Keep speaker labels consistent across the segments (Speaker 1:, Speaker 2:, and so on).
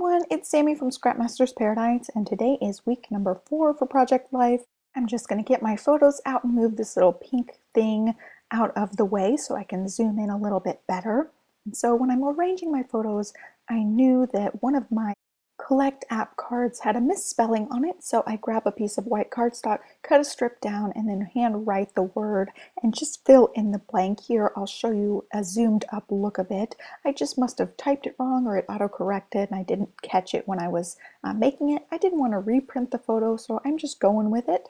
Speaker 1: everyone, it's Sammy from Scrapmaster's Paradise, and today is week number 4 for Project Life. I'm just going to get my photos out and move this little pink thing out of the way so I can zoom in a little bit better. And so when I'm arranging my photos, I knew that one of my Collect app cards had a misspelling on it, so I grab a piece of white cardstock, cut a strip down, and then hand write the word and just fill in the blank here. I'll show you a zoomed up look of it. I just must have typed it wrong or it auto-corrected and I didn't catch it when I was making it. I didn't want to reprint the photo, so I'm just going with it.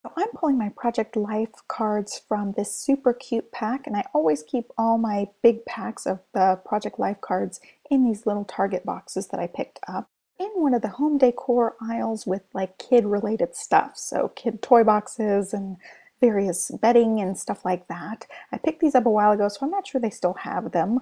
Speaker 1: So I'm pulling my Project Life cards from this super cute pack, and I always keep all my big packs of the Project Life cards in these little Target boxes that I picked up in one of the home decor aisles with like kid related stuff. So kid toy boxes and various bedding and stuff like that. I picked these up a while ago, so I'm not sure they still have them.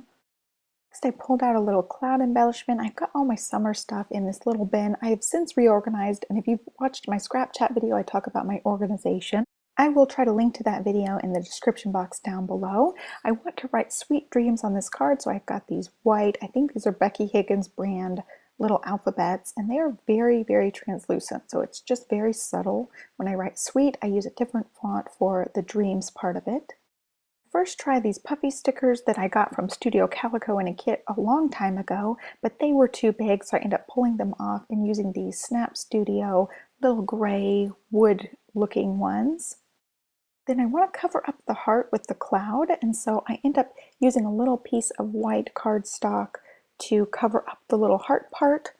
Speaker 1: Next, I pulled out a little cloud embellishment. I've got all my summer stuff in this little bin. I have since reorganized, and if you've watched my scrap chat video, I talk about my organization. I will try to link to that video in the description box down below. I want to write sweet dreams on this card, so I've got these white, I think these are Becky Higgins brand little alphabets, and they are very, very translucent, so it's just very subtle. When I write sweet, I use a different font for the dreams part of it. First try these puffy stickers that I got from Studio Calico in a kit a long time ago, but they were too big, so I ended up pulling them off and using these Snap Studio little gray wood looking ones. Then I want to cover up the heart with the cloud, and so I end up using a little piece of white cardstock to cover up the little heart part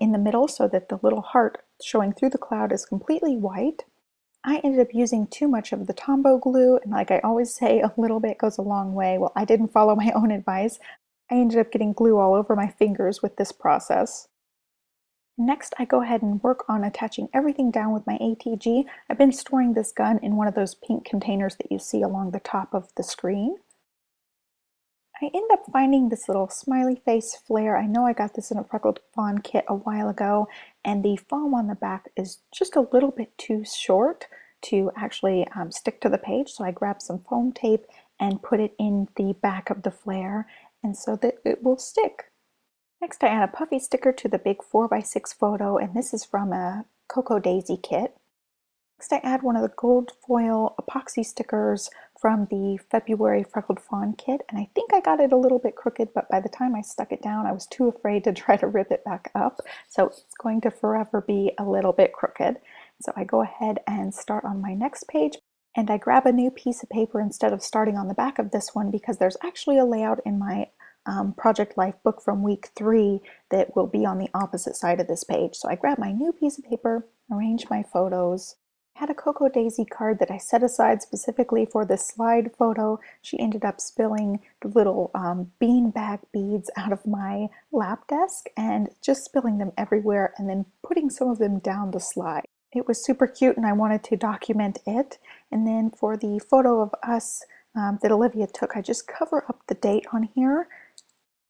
Speaker 1: in the middle so that the little heart showing through the cloud is completely white. I ended up using too much of the Tombow glue, and like I always say, a little bit goes a long way. Well, I didn't follow my own advice. I ended up getting glue all over my fingers with this process. Next, I go ahead and work on attaching everything down with my ATG. I've been storing this gun in one of those pink containers that you see along the top of the screen. I end up finding this little smiley face flare. I know I got this in a Freckled Fawn kit a while ago, and the foam on the back is just a little bit too short to actually stick to the page, so I grabbed some foam tape and put it in the back of the flare, and so that it will stick. Next, I add a puffy sticker to the big 4x6 photo, and this is from a Cocoa Daisy kit. Next, I add one of the gold foil epoxy stickers from the February Freckled Fawn kit, and I think I got it a little bit crooked, but by the time I stuck it down, I was too afraid to try to rip it back up, so it's going to forever be a little bit crooked. So I go ahead and start on my next page, and I grab a new piece of paper instead of starting on the back of this one because there's actually a layout in my Project Life book from week 3 that will be on the opposite side of this page. So I grab my new piece of paper, arrange my photos. I had a Cocoa Daisy card that I set aside specifically for this slide photo. She ended up spilling the little beanbag beads out of my lap desk and just spilling them everywhere and then putting some of them down the slide. It was super cute and I wanted to document it. And then for the photo of us that Olivia took, I just cover up the date on here.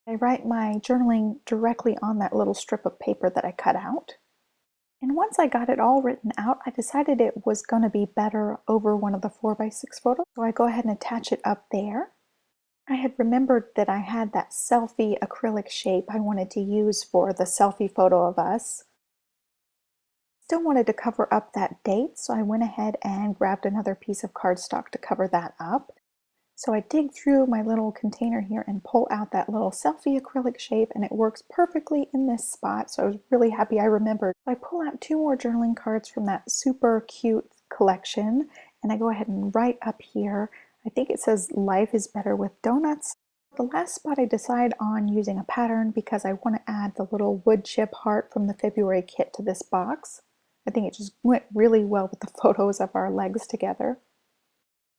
Speaker 1: I write my journaling directly on that little strip of paper that I cut out. And once I got it all written out, I decided it was going to be better over one of the 4x6 photos, so I go ahead and attach it up there. I had remembered that I had that selfie acrylic shape I wanted to use for the selfie photo of us. Still wanted to cover up that date, so I went ahead and grabbed another piece of cardstock to cover that up. So I dig through my little container here and pull out that little selfie acrylic shape, and it works perfectly in this spot, so I was really happy I remembered. I pull out 2 more journaling cards from that super cute collection, and I go ahead and write up here. I think it says life is better with donuts. The last spot I decide on using a pattern because I want to add the little wood chip heart from the February kit to this box. I think it just went really well with the photos of our legs together.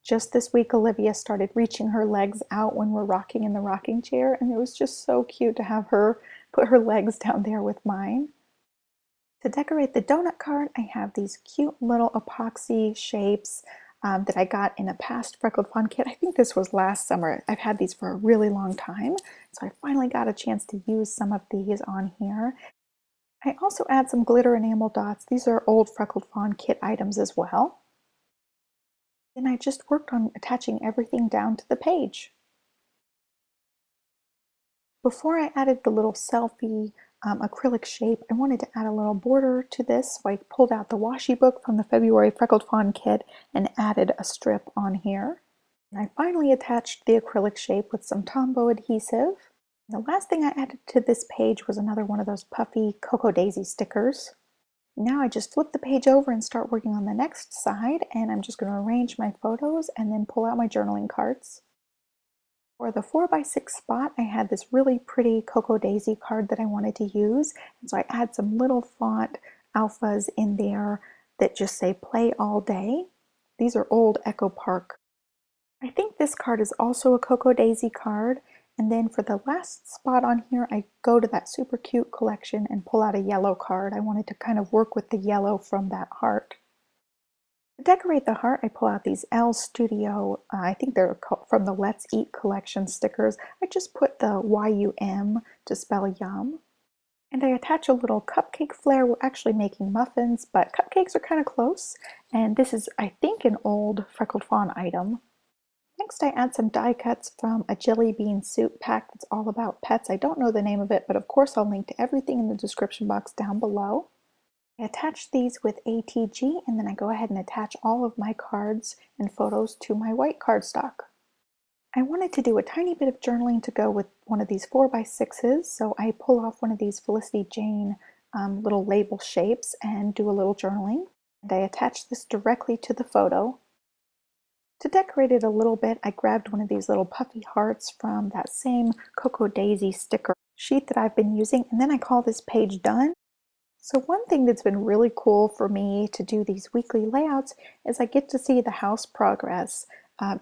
Speaker 1: Just this week, Olivia started reaching her legs out when we're rocking in the rocking chair, and it was just so cute to have her put her legs down there with mine. To decorate the donut card, I have these cute little epoxy shapes that I got in a past Freckled Fawn kit. I think this was last summer. I've had these for a really long time, so I finally got a chance to use some of these on here. I also add some glitter enamel dots. These are old Freckled Fawn kit items as well. Then I just worked on attaching everything down to the page. Before I added the little selfie acrylic shape, I wanted to add a little border to this, so I pulled out the washi book from the February Freckled Fawn kit and added a strip on here. And I finally attached the acrylic shape with some Tombow adhesive. The last thing I added to this page was another one of those puffy Cocoa Daisy stickers. Now I just flip the page over and start working on the next side, and I'm just going to arrange my photos and then pull out my journaling cards. For the 4x6 spot, I had this really pretty Cocoa Daisy card that I wanted to use, and so I add some little font alphas in there that just say play all day. These are old Echo Park. I think this card is also a Cocoa Daisy card, and then for the last spot on here, I go to that super cute collection and pull out a yellow card. I wanted to kind of work with the yellow from that heart. To decorate the heart, I pull out these Elle Studio, I think they're from the Let's Eat collection stickers. I just put the Y-U-M to spell yum. And I attach a little cupcake flare. We're actually making muffins, but cupcakes are kind of close. And this is, I think, an old Freckled Fawn item. Next, I add some die cuts from a jelly bean soup pack that's all about pets. I don't know the name of it, but of course I'll link to everything in the description box down below. I attach these with ATG, and then I go ahead and attach all of my cards and photos to my white cardstock. I wanted to do a tiny bit of journaling to go with one of these 4x6s, so I pull off one of these Felicity Jane little label shapes and do a little journaling. And I attach this directly to the photo. To decorate it a little bit, I grabbed one of these little puffy hearts from that same Cocoa Daisy sticker sheet that I've been using, and then I call this page done. So one thing that's been really cool for me to do these weekly layouts is I get to see the house progress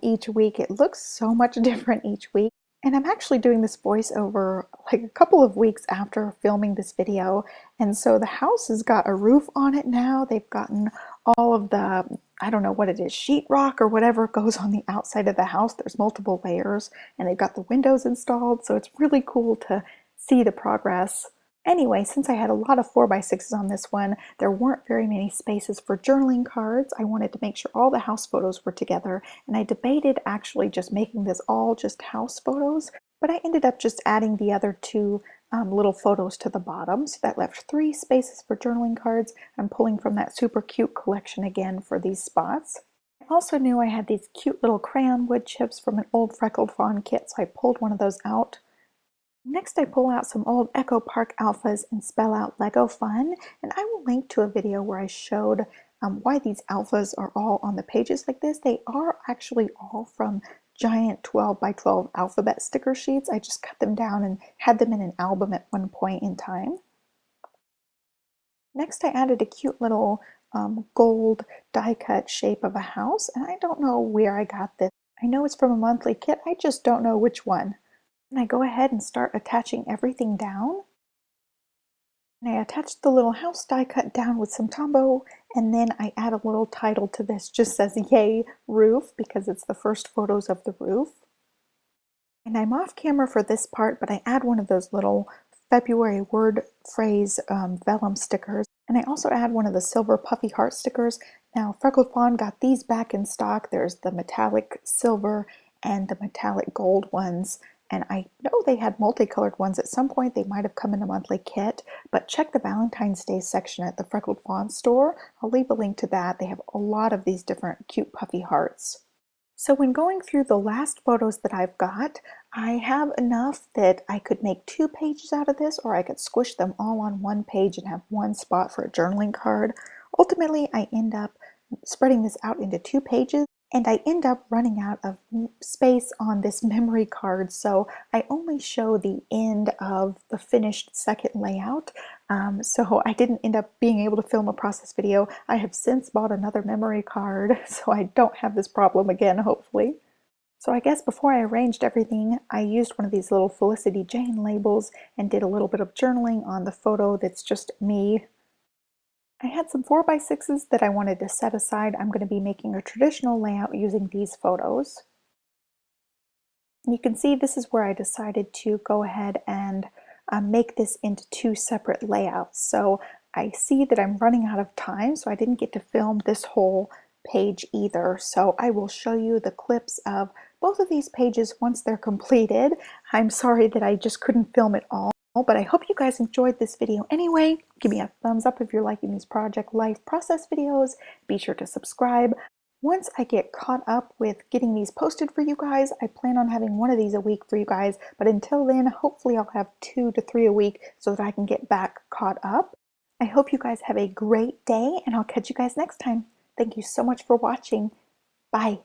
Speaker 1: each week. It looks so much different each week. And I'm actually doing this voiceover like a couple of weeks after filming this video. And so the house has got a roof on it now. They've gotten all of the, I don't know what it is, sheetrock or whatever goes on the outside of the house. There's multiple layers, and they've got the windows installed. So it's really cool to see the progress. Anyway, since I had a lot of 4x6s on this one, there weren't very many spaces for journaling cards. I wanted to make sure all the house photos were together, and I debated actually just making this all just house photos, but I ended up just adding the other two little photos to the bottom, so that left 3 spaces for journaling cards. I'm pulling from that super cute collection again for these spots. I also knew I had these cute little crayon wood chips from an old Freckled Fawn kit, so I pulled one of those out. Next, I pull out some old Echo Park alphas and spell out Lego Fun, and I will link to a video where I showed why these alphas are all on the pages like this. They are actually all from giant 12x12 alphabet sticker sheets. I just cut them down and had them in an album at one point in time. Next, I added a cute little gold die cut shape of a house, and I don't know where I got this. I know it's from a monthly kit, I just don't know which one. And I go ahead and start attaching everything down. And I attach the little house die cut down with some Tombow, and then I add a little title to this. Just says Yay Roof, because it's the first photos of the roof. And I'm off camera for this part, but I add one of those little February word phrase vellum stickers. And I also add one of the silver puffy heart stickers. Now Freckled Fawn got these back in stock. There's the metallic silver and the metallic gold ones. And I know they had multicolored ones at some point. They might have come in a monthly kit, but check the Valentine's Day section at the Freckled Fawn store. I'll leave a link to that. They have a lot of these different cute puffy hearts. So when going through the last photos that I've got, I have enough that I could make 2 pages out of this, or I could squish them all on one page and have one spot for a journaling card. Ultimately, I end up spreading this out into 2 pages, and I end up running out of space on this memory card, so I only show the end of the finished second layout. So I didn't end up being able to film a process video. I have since bought another memory card, so I don't have this problem again, hopefully. So I guess before I arranged everything, I used one of these little Felicity Jane labels and did a little bit of journaling on the photo that's just me. I had some 4x6s that I wanted to set aside. I'm going to be making a traditional layout using these photos. And you can see this is where I decided to go ahead and make this into 2 separate layouts. So I see that I'm running out of time, so I didn't get to film this whole page either. So I will show you the clips of both of these pages once they're completed. I'm sorry that I just couldn't film it all. But I hope you guys enjoyed this video anyway. Give me a thumbs up if you're liking these project life process videos. Be sure to subscribe. Once I get caught up with getting these posted for you guys, I plan on having one of these a week for you guys. But until then, hopefully I'll have 2 to 3 a week so that I can get back caught up. I hope you guys have a great day, and I'll catch you guys next time. Thank you so much for watching. Bye.